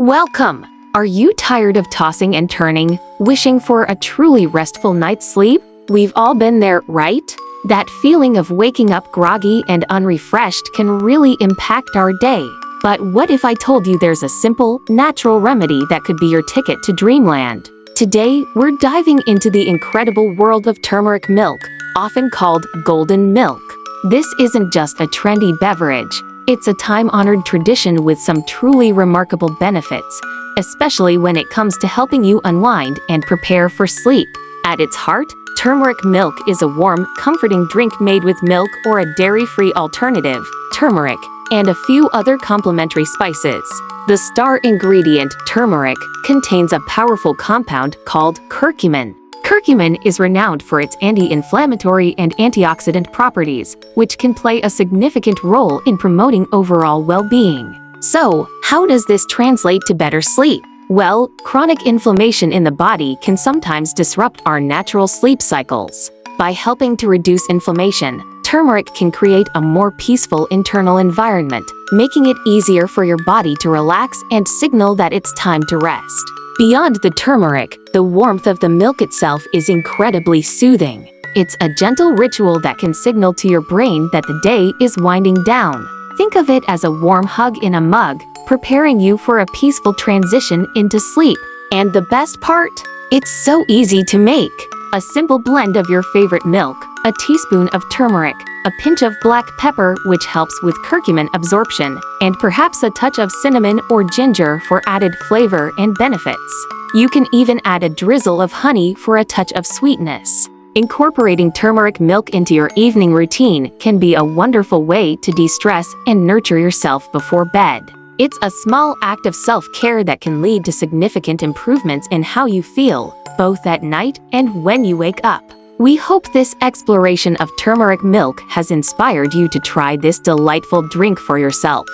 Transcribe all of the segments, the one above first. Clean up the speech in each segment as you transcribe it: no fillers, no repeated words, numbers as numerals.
Welcome! Are you tired of tossing and turning, wishing for a truly restful night's sleep? We've all been there, right? That feeling of waking up groggy and unrefreshed can really impact our day. But what if I told you there's a simple, natural remedy that could be your ticket to dreamland? Today, we're diving into the incredible world of turmeric milk, often called golden milk. This isn't just a trendy beverage. It's a time-honored tradition with some truly remarkable benefits, especially when it comes to helping you unwind and prepare for sleep. At its heart, turmeric milk is a warm, comforting drink made with milk or a dairy-free alternative, turmeric, and a few other complementary spices. The star ingredient, turmeric, contains a powerful compound called curcumin. Curcumin is renowned for its anti-inflammatory and antioxidant properties, which can play a significant role in promoting overall well-being. So, how does this translate to better sleep? Well, chronic inflammation in the body can sometimes disrupt our natural sleep cycles. By helping to reduce inflammation, turmeric can create a more peaceful internal environment, making it easier for your body to relax and signal that it's time to rest. Beyond the turmeric, the warmth of the milk itself is incredibly soothing. It's a gentle ritual that can signal to your brain that the day is winding down. Think of it as a warm hug in a mug, preparing you for a peaceful transition into sleep. And the best part? It's so easy to make. A simple blend of your favorite milk, a teaspoon of turmeric, a pinch of black pepper, which helps with curcumin absorption, and perhaps a touch of cinnamon or ginger for added flavor and benefits. You can even add a drizzle of honey for a touch of sweetness. Incorporating turmeric milk into your evening routine can be a wonderful way to de-stress and nurture yourself before bed. It's a small act of self-care that can lead to significant improvements in how you feel, both at night and when you wake up. We hope this exploration of turmeric milk has inspired you to try this delightful drink for yourself.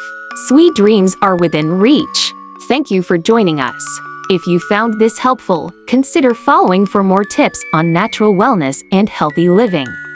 Sweet dreams are within reach. Thank you for joining us. If you found this helpful, consider following for more tips on natural wellness and healthy living.